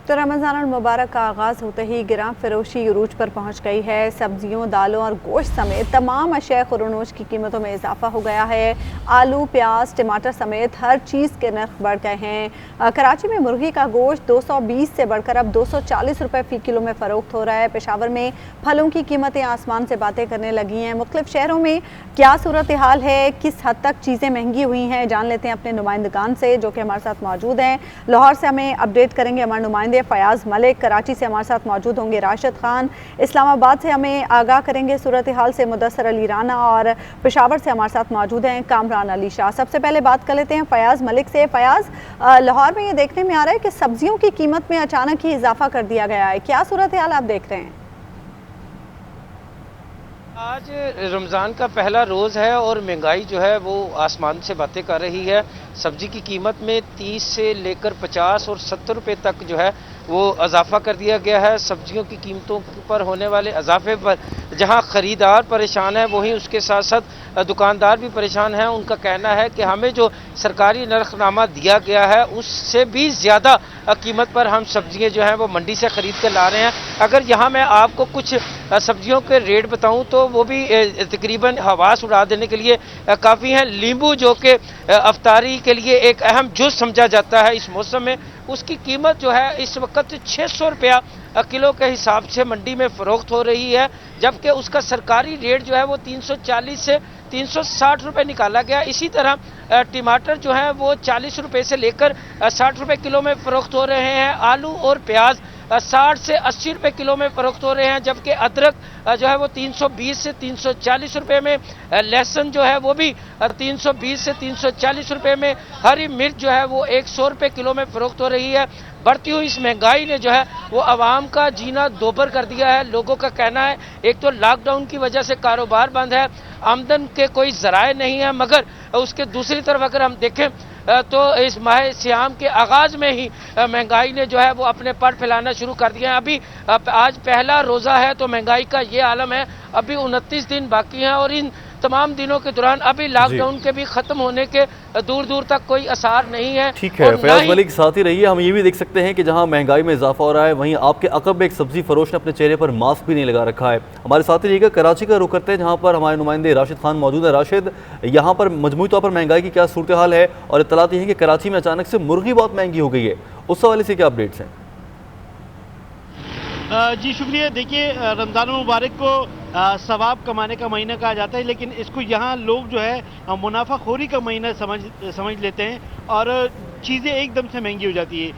तो रमज़ान मुबारक का आगाज़ होते ही गिरां फरोशी उरूज पर पहुंच गई है। सब्जियों, दालों और गोश्त समेत तमाम अशिया खुरनोश की कीमतों में इजाफा हो गया है। आलू, प्याज, टमाटर समेत हर चीज़ के नर्ख बढ़ गए हैं। कराची में मुर्गी का गोश्त 220 से बढ़कर अब 240 रुपये फ़ी किलो में फ़रोख्त हो रहा है। पेशावर में फलों की कीमतें आसमान से बातें करने लगी हैं। मुख्तलिफ शहरों में क्या सूरत हाल है, किस हद तक चीज़ें महंगी हुई हैं, जान लेते हैं अपने नुमाइंदगान से जो कि हमारे साथ मौजूद हैं। लाहौर से हमें अपडेट करेंगे हमारे नुमाइंदे फयाज मलिक, कराची से हमारे साथ मौजूद होंगे राशिद खान, इस्लामाबाद से हमें आगाह करेंगे सूरत हाल से मुदस्सर अली राना और पेशावर से हमारे साथ मौजूद हैं कामरान अली शाह। सबसे पहले बात कर लेते हैं फयाज मलिक से। फयाज, लाहौर में ये देखने में आ रहा है कि सब्जियों की कीमत में अचानक ही इजाफा कर दिया गया है, क्या सूरत हाल आप देख रहे हैं? आज रमज़ान का पहला रोज़ है और महंगाई जो है वो आसमान से बातें कर रही है। सब्जी की कीमत में 30 से लेकर 50 और 70 रुपये तक जो है वो इजाफा कर दिया गया है। सब्जियों की कीमतों पर होने वाले इजाफे पर जहां ख़रीदार परेशान है वहीं उसके साथ साथ दुकानदार भी परेशान हैं। उनका कहना है कि हमें जो सरकारी नरखनामा दिया गया है उससे भी ज़्यादा कीमत पर हम सब्जियां जो हैं वो मंडी से ख़रीद कर ला रहे हैं। अगर यहाँ मैं आपको कुछ सब्जियों के रेट बताऊं तो वो भी तकरीबन हवास उड़ा देने के लिए काफ़ी हैं। नींबू जो कि अफ्तारी के लिए एक अहम जुज़ समझा जाता है इस मौसम में, उसकी कीमत जो है इस वक्त 600 रुपया किलो के हिसाब से मंडी में फ़रोख्त हो रही है, जबकि उसका सरकारी रेट जो है वो 340 से 360 रुपये निकाला गया। इसी तरह टमाटर जो है वो 40 रुपये से लेकर 60 रुपये किलो में फ़रोख्त हो रहे हैं। आलू और प्याज 60 से 80 रुपये किलो में फ़रोख्त हो रहे हैं, जबकि अदरक जो है वो 320 से 340 रुपये में, लहसुन जो है वो भी 320 से 340 रुपये में, हरी मिर्च जो है वो 100 रुपये किलो में फ़रोख्त हो रही है। बढ़ती हुई इस महंगाई ने जो है वो आवाम का जीना दोभर कर दिया है। लोगों का कहना है एक तो लॉकडाउन की वजह से कारोबार बंद है, आमदन के कोई जराए नहीं है, मगर उसके दूसरी तरफ अगर हम देखें तो इस माह सियाम के आगाज़ में ही महंगाई ने जो है वो अपने पर फैलाना शुरू कर दिया है। अभी आज पहला रोज़ा है तो महंगाई का ये आलम है। अभी 29 दिन बाकी हैं और इन तमाम दिनों के दौरान अभी लॉकडाउन के भी ख़त्म होने के दूर दूर तक कोई असर नहीं है। ठीक है फयाज मलिक, साथ ही रहिए। हम ये भी देख सकते हैं कि जहां महंगाई में इजाफा हो रहा है वहीं आपके अकब में एक सब्जी फरोश ने अपने चेहरे पर मास्क भी नहीं लगा रखा है। हमारे साथ ही रहिएगा, कराची का रुख करते हैं जहां पर हमारे नुमाइंदे राशिद खान मौजूद है। राशिद, यहाँ पर मजमूई तौर पर महंगाई की क्या सूरत हाल है और इत्तलात ये है कि कराची में अचानक से मुर्गी बहुत महंगी हो गई है, उस हवाले से क्या अपडेट्स हैं? जी शुक्रिया। देखिए, रमज़ान मुबारक को सवाब कमाने का महीना कहा जाता है, लेकिन इसको यहाँ लोग जो है मुनाफाखोरी का महीना समझ लेते हैं और चीज़ें एकदम से महंगी हो जाती है।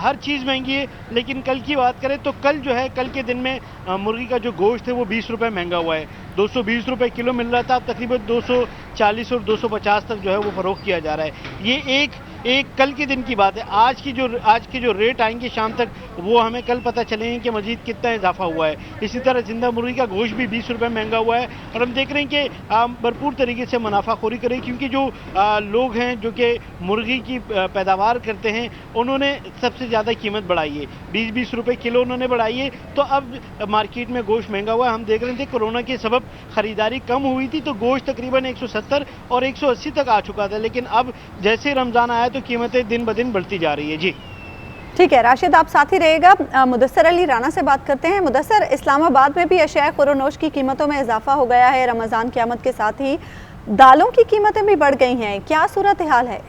हर चीज़ महंगी है। लेकिन कल की बात करें तो कल जो है, कल के दिन में मुर्गी का जो गोश्त है वो 20 रुपये महंगा हुआ है। 220 रुपये किलो मिल रहा था, अब तकरीबन 240 और 250 तक जो है वो फ़रोख्त किया जा रहा है। ये एक कल के दिन की बात है। आज की जो रेट आएंगे शाम तक वो हमें कल पता चलेंगे कि मजीद कितना इजाफा हुआ है। इसी तरह जिंदा मुर्गी का गोश्त भी 20 रुपये महंगा हुआ है और हम देख रहे हैं कि भरपूर तरीके से मुनाफाखोरी करें, क्योंकि जो लोग हैं जो कि मुर्गी की पैदावार करते हैं उन्होंने सबसे ज़्यादा कीमत बढ़ाई है। 20-20 रुपये किलो उन्होंने बढ़ाई है, तो अब मार्केट में गोश्त महंगा हुआ है। हम देख रहे थे कोरोना के सबब ख़रीदारी कम हुई थी तो गोश्त तकरीबन 170 और 180 तक आ चुका था, लेकिन अब जैसे रमज़ान आया तो कीमतें दिन ब दिन बढ़ती जा रही है। जी ठीक है राशिद, आप साथ ही रहेगा। मुदस्सर अली राना से बात करते हैं। मुदस्सर, इस्लामाबाद में भी अशिया खुरनोश की कीमतों में इजाफा हो गया है। रमज़ान की आमद के साथ ही दालों की कीमतें भी बढ़ गई हैं, क्या सूरत हाल है?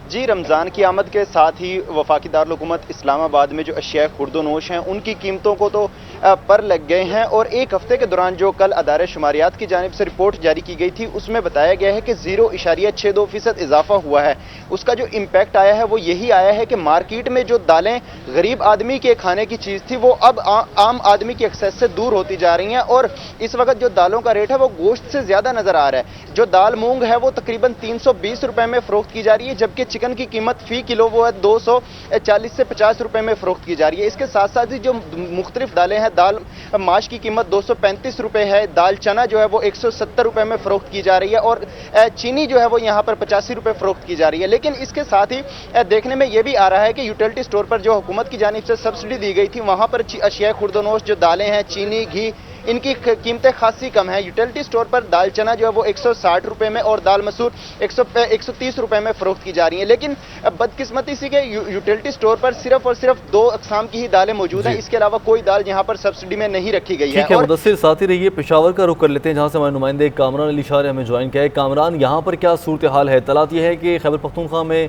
जी, रमज़ान की आमद के साथ ही वफाकी दारुल हुकूमत इस्लामाबाद में जो अशिया खुर्दोनोश हैं उनकी कीमतों को तो पर लग गए हैं और एक हफ्ते के दौरान जो कल अदारे शुमारियात की जानिब से रिपोर्ट जारी की गई थी उसमें बताया गया है कि 0.62% इजाफा हुआ है। उसका जो इम्पैक्ट आया है वो यही आया है कि मार्केट में जो दालें गरीब आदमी के खाने की चीज़ थी वो अब आम आदमी की एक्सेस से दूर होती जा रही हैं और इस वक्त जो दालों का रेट है वो गोश्त से ज़्यादा नज़र आ रहा है। जो दाल मूंग है वो तकरीबन 320 रुपये में फ़रोख्त की जा रही है, जबकि चिकन की कीमत फ़ी किलो वो है 240 से 50 रुपये में फ़रोख्त की जा रही है। इसके साथ साथ ही जो मुख्तलिफ दालें हैं, दाल माश की कीमत 235 रुपये है, दाल चना जो है वो 170 रुपये में फ़रोख्त की जा रही है और चीनी जो है वो यहाँ पर 85 रुपये फ़रोख्त की जा रही है। लेकिन इसके साथ ही देखने में ये भी आ रहा है कि यूटिलिटी स्टोर पर जो हुकूमत की जानिब से सब्सिडी दी गई थी वहाँ पर अशिया खुर्दोनोश जो दालें हैं, चीनी, घी, इनकी कीमतें खासी कम है। यूटिलिटी स्टोर पर दाल चना जो है वो 160 रुपए में और दाल मसूर 130 रुपए में फरोख्त की जा रही है। लेकिन बदकिस्मती सी के यूटिलिटी स्टोर पर सिर्फ और सिर्फ 2 अक़साम की ही दालें मौजूद हैं, इसके अलावा कोई दाल यहाँ पर सब्सिडी में नहीं रखी गई है। ठीक है मुदस्सिर, साथ ही रहिए, पेशावर का रुख कर लेते हैं जहाँ से हमारे नुमाइंदे कामरान अली शाह ने हमें ज्वाइन किया है। कामरान, यहाँ पर क्या सूरत हाल है? तलात यह है कि खैबर पख्तूनख्वा में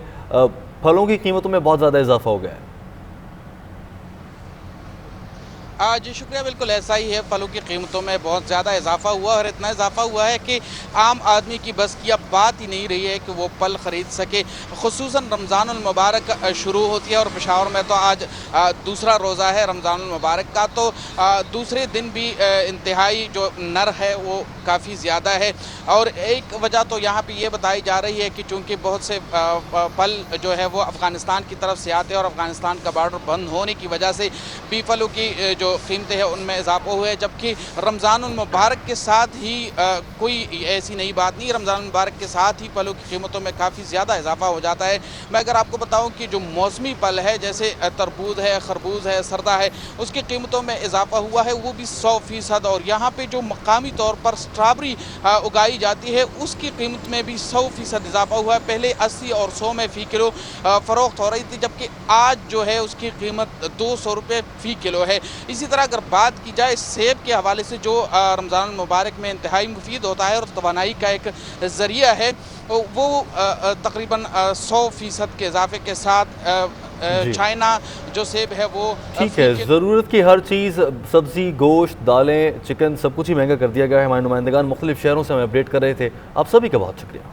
फलों की कीमतों में बहुत ज़्यादा इजाफा हो गया है। जी शुक्रिया, बिल्कुल ऐसा ही है। फलों की कीमतों में बहुत ज़्यादा इजाफा हुआ और इतना इजाफा हुआ है कि आम आदमी की बस की अब बात ही नहीं रही है कि वो फल ख़रीद सके। ख़ुसूसन रमज़ानुल मुबारक शुरू होती है और पेशावर में तो आज दूसरा रोज़ा है रमज़ानुल मुबारक का, तो दूसरे दिन भी इंतहाई जो नर है वो काफ़ी ज़्यादा है। और एक वजह तो यहाँ पर यह बताई जा रही है कि चूँकि बहुत से फल जो है वो अफ़गानिस्तान की तरफ से आते हैं और अफ़गानिस्तान का बॉर्डर बंद होने की वजह से भी फलों की जो कीमतें हैं उनमें इजाफा हुआ है। जबकि रमज़ानुल मुबारक के साथ ही कोई ऐसी नई बात नहीं, रमज़ानुल मुबारक के साथ ही फलों की कीमतों में काफ़ी ज़्यादा इजाफा हो जाता है। मैं अगर आपको बताऊं कि जो मौसमी फल है जैसे तरबूज है, खरबूज है, सरदा है, उसकी कीमतों में इजाफा हुआ है वो भी 100%। और यहाँ पर जो मकामी तौर पर स्ट्रॉबेरी उगाई जाती है उसकी कीमत में भी 100% इजाफा हुआ है। पहले 80 और 100 में फ़ी किलो फ़रोख्त हो रही थी, जबकि आज जो है उसकी कीमत 200 रुपये फ़ी किलो है। इसी तरह अगर बात की जाए सेब के हवाले से जो रमज़ान मुबारक में इंतहाई मुफीद होता है और तवानाई का एक ज़रिया है, वो तकरीबन 100% के इजाफे के साथ चाइना जो सेब है वो ठीक है। ज़रूरत की हर चीज़, सब्ज़ी, गोश्त, दालें, चिकन, सब कुछ ही महंगा कर दिया गया है। हमारे नुमाइंदगान मुख्तलिफ शहरों से हमें अपडेट कर रहे थे। आप सभी का बहुत शुक्रिया।